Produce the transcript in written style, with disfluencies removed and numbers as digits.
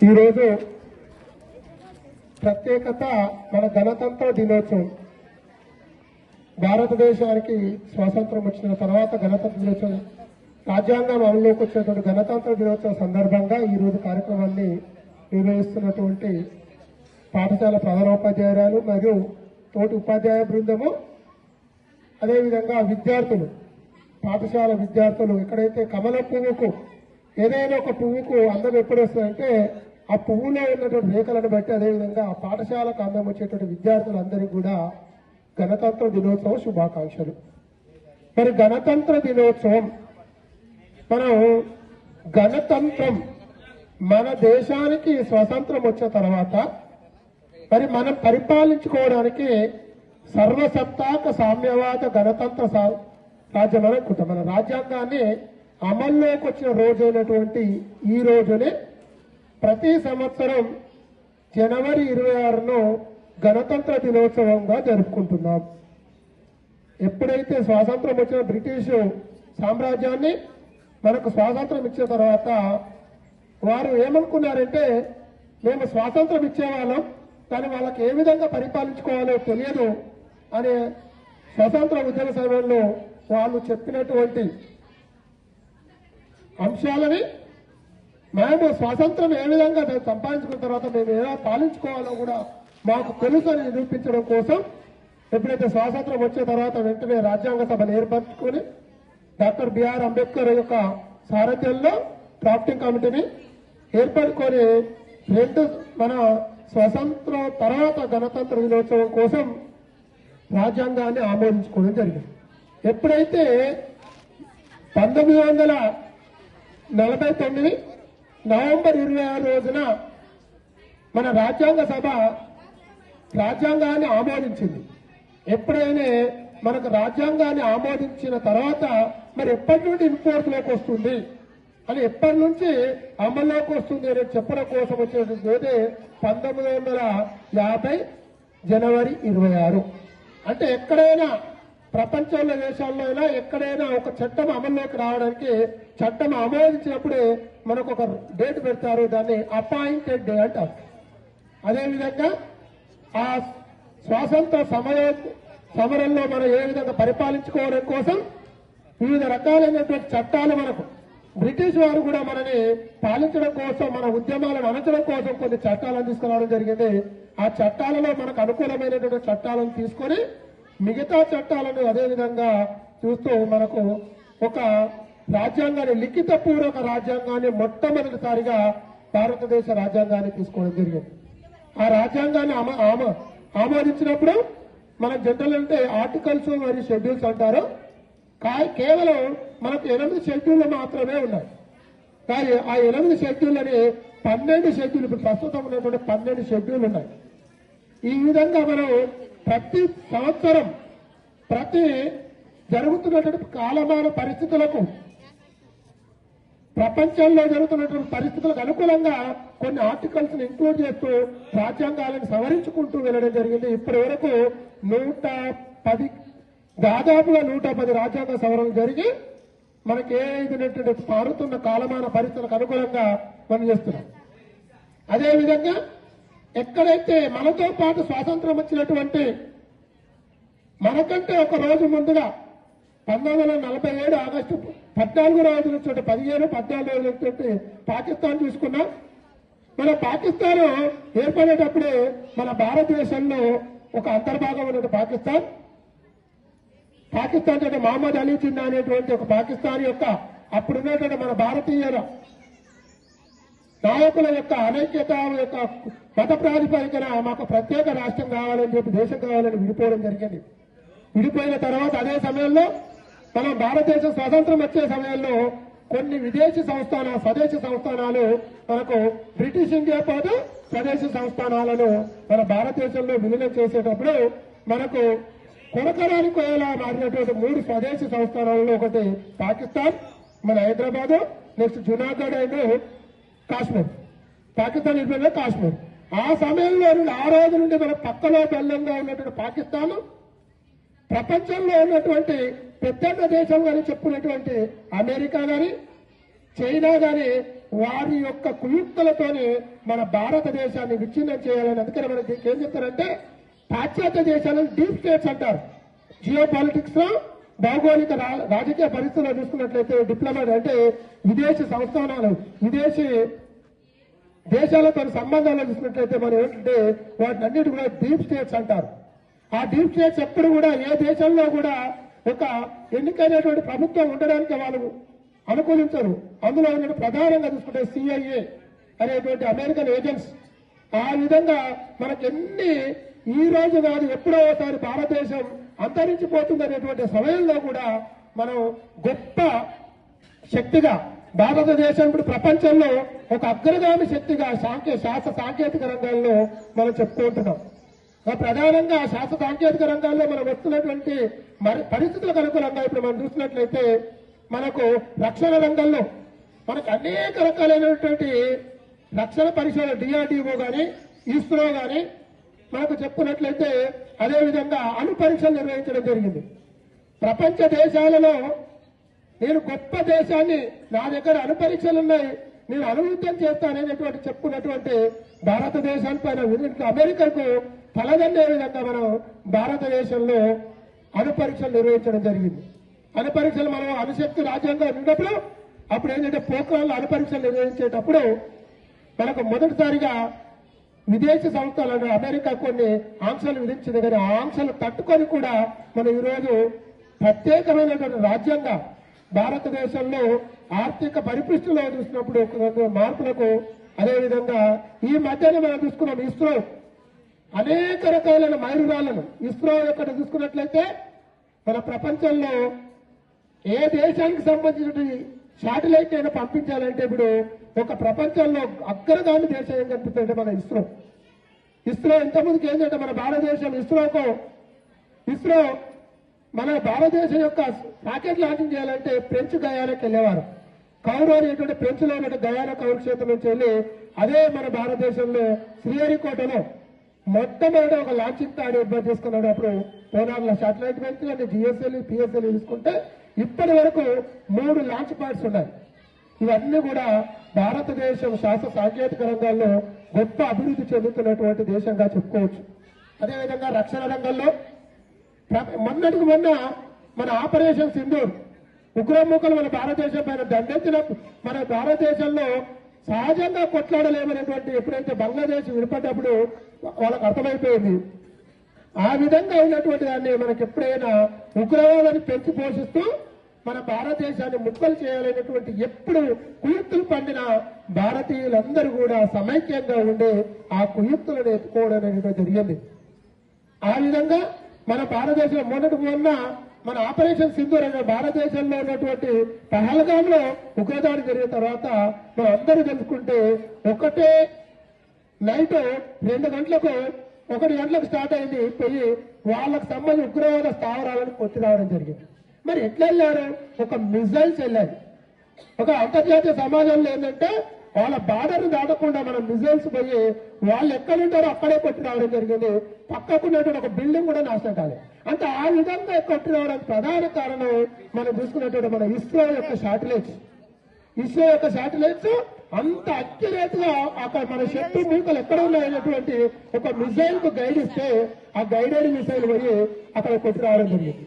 ఈరోజు ప్రత్యేకత మన గణతంత్ర దినోత్సవం. భారతదేశానికి స్వాతంత్రం వచ్చిన తర్వాత గణతంత్ర దినోత్సవం, రాజ్యాంగం అమలులోకి వచ్చినటువంటి గణతంత్ర దినోత్సవం సందర్భంగా ఈరోజు కార్యక్రమాన్ని నిర్వహిస్తున్నటువంటి పాఠశాల ప్రధానోపాధ్యాయురాలు మరియు తోటి ఉపాధ్యాయ బృందము, అదేవిధంగా విద్యార్థులు, పాఠశాల విద్యార్థులు, ఎక్కడైతే కమల పువ్వుకు ఏదైనా ఒక పువ్వుకు అందం ఎప్పుడు వస్తుందంటే ఆ పువ్వులో ఉన్నటువంటి రేఖలను బట్టి, అదేవిధంగా ఆ పాఠశాలకు అందం వచ్చేటువంటి విద్యార్థులందరికీ కూడా గణతంత్ర దినోత్సవం శుభాకాంక్షలు. మరి గణతంత్ర దినోత్సవం, మనం గణతంత్రం, మన దేశానికి స్వాతంత్రం వచ్చిన తర్వాత మరి మనం పరిపాలించుకోవడానికి సర్వసత్తాక సామ్యవాద గణతంత్ర రాజ్యం అనుకుంటాం. మన రాజ్యాంగాన్ని అమల్లోకి వచ్చిన రోజైనటువంటి ఈ రోజునే ప్రతి సంవత్సరం జనవరి 26ను గణతంత్ర దినోత్సవంగా జరుపుకుంటున్నాం. ఎప్పుడైతే స్వాతంత్రం వచ్చిన బ్రిటిష్ సామ్రాజ్యాన్ని మనకు స్వాతంత్రం ఇచ్చిన తర్వాత వారు ఏమనుకున్నారంటే, మేము స్వాతంత్రం ఇచ్చేవాళ్ళం కానీ వాళ్ళకి ఏ విధంగా పరిపాలించుకోవాలో తెలియదు అనే స్వతంత్ర ఉద్యమ సమయంలో వాళ్ళు చెప్పినటువంటి అంశాలని, మేము స్వాతంత్రం ఏ విధంగా సంపాదించుకున్న తర్వాత మేము ఎలా పాలించుకోవాలో కూడా మాకు తెలుసు అని నిరూపించడం కోసం ఎప్పుడైతే స్వాతంత్రం వచ్చిన తర్వాత వెంటనే రాజ్యాంగ సభను ఏర్పరచుకొని డాక్టర్ బిఆర్ అంబేద్కర్ యొక్క సారథ్యంలో డ్రాఫ్టింగ్ కమిటీని ఏర్పడుకొని మన స్వతంత్రం తర్వాత గణతంత్ర దినోత్సవం కోసం రాజ్యాంగాన్ని ఆమోదించుకోవడం జరిగింది. ఎప్పుడైతే 1949 నవంబర్ 26 రోజున మన రాజ్యాంగ సభ రాజ్యాంగాన్ని ఆమోదించింది. ఎప్పుడైనా మనకు రాజ్యాంగాన్ని ఆమోదించిన తర్వాత మరి ఎప్పటి నుండి ఇన్ఫోర్స్లోకి వస్తుంది అని, ఎప్పటి నుంచి అమల్లోకి వస్తుంది అని చెప్పడం కోసం వచ్చేది 1950 జనవరి 26. అంటే ఎక్కడైనా ప్రపంచంలో దేశాల్లో అయినా ఎక్కడైనా ఒక చట్టం అమల్లోకి రావడానికి చట్టం ఆమోదించినప్పుడు మనకు ఒక డేట్ పెడతారు, దాన్ని అపాయింటెడ్ డే అంటారు. అదేవిధంగా ఆ స్వాతంత్ర సమరంలో మనం ఏ విధంగా పరిపాలించుకోవడం కోసం వివిధ రకాలైనటువంటి చట్టాలు, మనకు బ్రిటిష్ వారు కూడా మనని పాలించడం కోసం, మన ఉద్యమాలను అణచడం కోసం కొన్ని చట్టాలను తీసుకురావడం జరిగింది. ఆ చట్టాలలో మనకు అనుకూలమైనటువంటి చట్టాలను తీసుకొని మిగతా చట్టాలను అదేవిధంగా చూస్తూ మనకు ఒక రాజ్యాంగాన్ని, లిఖితపూర్వక రాజ్యాంగాన్ని మొట్టమొదటిసారిగా భారతదేశ రాజ్యాంగాన్ని తీసుకోవడం జరిగింది. ఆ రాజ్యాంగాన్ని ఆమోదించినప్పుడు మన జనరల్ అంటే ఆర్టికల్స్ మరియు షెడ్యూల్స్ అంటారు. కేవలం మనకు 8 షెడ్యూళ్లు మాత్రమే ఉన్నాయి. కానీ ఆ 8 షెడ్యూళ్ళని 12 షెడ్యూల్, ఇప్పుడు ప్రస్తుతం ఉన్నటువంటి 12 షెడ్యూల్ ఉన్నాయి. ఈ విధంగా మనం ప్రతి సంవత్సరం ప్రతి జరుగుతున్నటువంటి కాలమాన పరిస్థితులకు, ప్రపంచంలో జరుగుతున్నటువంటి పరిస్థితులకు అనుకూలంగా కొన్ని ఆర్టికల్స్ ని ఇంక్లూడ్ చేస్తూ రాజ్యాంగాలను సవరించుకుంటూ వెళ్ళడం జరిగింది. ఇప్పటి వరకు దాదాపుగా 110 రాజ్యాంగ సవరణలు జరిగి మనకి ఏదైనటువంటి మారుతున్న కాలమాన పరిస్థితులకు అనుకూలంగా మనం చేస్తున్నాం. అదేవిధంగా ఎక్కడైతే మనతో పాటు స్వాతంత్రం వచ్చినటువంటి, మనకంటే ఒక రోజు ముందుగా 1947 ఆగస్టు 14 రోజుల నుంచి 15-14 రోజుల నుంచి పాకిస్తాన్ చూసుకున్నాం. మన పాకిస్తాన్ ఏర్పడేటప్పుడే మన భారతదేశంలో ఒక అంతర్భాగం ఉన్నటువంటి పాకిస్తాన్ అంటే మహమ్మద్ అలీ జిన్నా అనేటువంటి ఒక పాకిస్తాన్ యొక్క అప్పుడున్నటువంటి మన భారతీయ నాయకుల యొక్క అనైక్యత యొక్క మత ప్రాతిపదికన మాకు ప్రత్యేక రాష్ట్రం కావాలని చెప్పి, దేశం కావాలని విడిపోవడం జరిగింది. విడిపోయిన తర్వాత అదే సమయంలో మనం భారతదేశం స్వాతంత్రం వచ్చే సమయంలో కొన్ని విదేశీ స్వదేశీ సంస్థానాలు మనకు బ్రిటిష్ ఇండియా పాటు స్వదేశీ సంస్థానాలను మన భారతదేశంలో విలీనం చేసేటప్పుడు మనకు కొనకరానికి ఎలా మారినటువంటి 3 స్వదేశీ సంస్థానాలలో ఒకటి పాకిస్తాన్, మన హైదరాబాద్, నెక్స్ట్ జునాగఢ్ అండ్ కాశ్మీర్. పాకిస్తాన్ ఇరిపోయిన కాశ్మీర్. ఆ సమయంలో నుండి ఆ రోజు నుండి మన పక్కలో బెల్లంగా ఉన్నటువంటి పాకిస్తాన్ ప్రపంచంలో ఉన్నటువంటి పెద్ద దేశం కానీ చెప్పుకున్నటువంటి అమెరికా కానీ చైనా కానీ వారి యొక్క కుయుక్తులతోనే మన భారతదేశాన్ని విచ్ఛిన్నం చేయాలని. అందుకని మనకి దీనికి ఏం చెప్తారంటే పాశ్చాత్య దేశాలను డీప్ స్టేట్స్ అంటారు. జియో పాలిటిక్స్ లో భౌగోళిక రాజకీయ పరిస్థితుల్లో చూసుకున్నట్లయితే డిప్లొమాట్ అంటే విదేశీ సంస్థానాలు, విదేశీ దేశాలతో సంబంధాలు చూసుకున్నట్లయితే మనం ఏంటంటే వాటిని అన్నిటి కూడా డీప్ స్టేట్స్ అంటారు. ఆ డీప్ స్టేట్స్ ఎప్పుడు కూడా ఏ దేశంలో కూడా ఒక ఎన్నికైనటువంటి ప్రభుత్వం ఉండడానికి వాళ్ళు అనుకూలించరు. అందులో ఉన్న ప్రధానంగా చూసుకుంటే CIA అనేటువంటి అమెరికన్ ఏజెంట్స్. ఆ విధంగా మనకి ఈ రోజు కాదు ఎప్పుడో ఒకసారి భారతదేశం అంతరించిపోతుంది అనేటువంటి సమయంలో కూడా మనం గొప్ప శక్తిగా భారతదేశం ఇప్పుడు ప్రపంచంలో ఒక అగ్రగామి శక్తిగా శాస్త్ర సాంకేతిక రంగాల్లో మనం చెప్పుకుంటున్నాం. ప్రధానంగా శాస్త్ర సాంకేతిక రంగాల్లో మనం వస్తున్నటువంటి పరిస్థితులకు అనుకూలంగా ఇప్పుడు మనం చూసినట్లయితే మనకు రక్షణ రంగంలో మనకు అనేక రకాలైనటువంటి రక్షణ పరిశోధన DRDO కానీ ఇస్రో కానీ మనకు చెప్పుకున్నట్లయితే అదేవిధంగా అణు పరీక్షలు నిర్వహించడం జరిగింది. ప్రపంచ దేశాలలో నేను గొప్ప దేశాన్ని, నా దగ్గర అణు పరీక్షలు ఉన్నాయి, నేను అనుభూతం చేస్తాననేటువంటి చెప్పుకున్నటువంటి భారతదేశాన్ని పైన అమెరికాకు తలదన్నే విధంగా మనం భారతదేశంలో అణు పరీక్షలు నిర్వహించడం జరిగింది. అణు పరీక్షలు మనం అణుశక్తి రాజ్యాంగం ఉన్నప్పుడు అప్పుడు ఏంటంటే పోఖ్రాన్లో అణు పరీక్షలు నిర్వహించేటప్పుడు మనకు మొదటిసారిగా విదేశీ సంస్థలు అమెరికా కొన్ని ఆంక్షలు విధించింది. కానీ ఆ ఆంక్షలు తట్టుకొని కూడా మనం ఈరోజు ప్రత్యేకమైనటువంటి రాజ్యాంగం భారతదేశంలో ఆర్థిక పరిపుష్టిలో చూసినప్పుడు మార్పులకు, అదేవిధంగా ఈ మధ్యన మనం చూసుకున్నాం ఇస్రో అనేక రకాలైన మైలురాళ్లను ఇస్రో ఎక్కడ చూసుకున్నట్లయితే మన ప్రపంచంలో ఏ దేశానికి సంబంధించిన శాటిలైట్ అయినా పంపించాలంటే ఇప్పుడు ఒక ప్రపంచంలో అగ్రగామి దేశం ఏం కనిపిస్తుంటే మన ఇస్రో ఇంతకుముందుకు ఏంటంటే మన భారతదేశం ఇస్రో మన భారతదేశం యొక్క రాకెట్ లాంచింగ్ చేయాలంటే ఫ్రెంచ్ గయానాకి వెళ్ళేవారు. కౌరు అనేటువంటి ఫ్రెంచ్లో ఉన్న గయానా కౌరు క్షేత్రం నుంచి వెళ్ళి అదే మన భారతదేశంలో శ్రీహరికోటలో మొట్టమొదటి ఒక లాంచింగ్ ప్యాడ్ ఏర్పాటు చేసుకున్నాడు. అప్పుడు పోనార్ల శాటిలైట్ వెళ్తే GSLV, PSLV తీసుకుంటే ఇప్పటి వరకు 3 లాంచ్ ప్యాడ్స్ ఉన్నాయి. ఇవన్నీ కూడా భారతదేశం శాస్త్ర సాంకేతిక రంగాల్లో గొప్ప అభివృద్ధి చెందుతున్నటువంటి దేశంగా చెప్పుకోవచ్చు. అదేవిధంగా రక్షణ రంగంలో మొన్నటికి మొన్న మన ఆపరేషన్ సింధూర్ ఉగ్రముఖలు మన భారతదేశం పైన దండెత్తిన మన భారతదేశంలో సహజంగా కొట్లాడలేమనేటువంటి ఎప్పుడైతే బంగ్లాదేశ్ విడిపడ్డప్పుడు వాళ్ళకు అర్థమైపోయింది. ఆ విధంగా ఉన్నటువంటి దాన్ని మనకి ఎప్పుడైనా ఉగ్రవాదాన్ని పెంచి పోషిస్తూ మన భారతదేశాన్ని ముక్కలు చేయాలనేటువంటి ఎప్పుడు కుయుక్తులు పండిన భారతీయులందరూ కూడా సమైక్యంగా ఉండి ఆ కుయుక్తులను ఎత్తుకోవడం అనేది జరిగింది. ఆ విధంగా మన భారతదేశంలో మొన్న మన ఆపరేషన్ సింధూర్ అనే భారతదేశంలో ఉన్నటువంటి పహల్గాంలో ఉగ్రదాడి జరిగిన తర్వాత మనం అందరూ తెలుసుకుంటే ఒకటే నైట్ 2 గంటలకు 1 గంటలకు స్టార్ట్ అయింది పోయి వాళ్ళకు సంబంధించి ఉగ్రవాద స్థావరాలను కొట్టి రావడం జరిగింది. మరి ఎట్లా వెళ్ళారు? ఒక మిజైల్స్ వెళ్ళారు. ఒక అంతర్జాతీయ సమాజంలో ఏంటంటే వాళ్ళ బార్డర్ దాటకుండా మనం మిజైల్స్ పోయి వాళ్ళు ఎక్కడుంటారో అక్కడే కొట్టి రావడం జరిగింది. పక్కకున్నటువంటి ఒక బిల్డింగ్ కూడా నాశనం కాలేదు. అంటే ఆ విధంగా కొట్టి రావడానికి ప్రధాన కారణం మనం చూసుకున్నటువంటి మన ఇస్రో యొక్క శాటిలైట్స్ అంత అక్యురేట్ గా అక్కడ మన శక్తి మూకలు ఎక్కడ ఉన్నాయనేటువంటి ఒక మిసైల్ కు గైడ్ ఇస్తే ఆ గైడెడ్ మిసైల్ పోయి అక్కడ కొట్టి రావడం జరిగింది.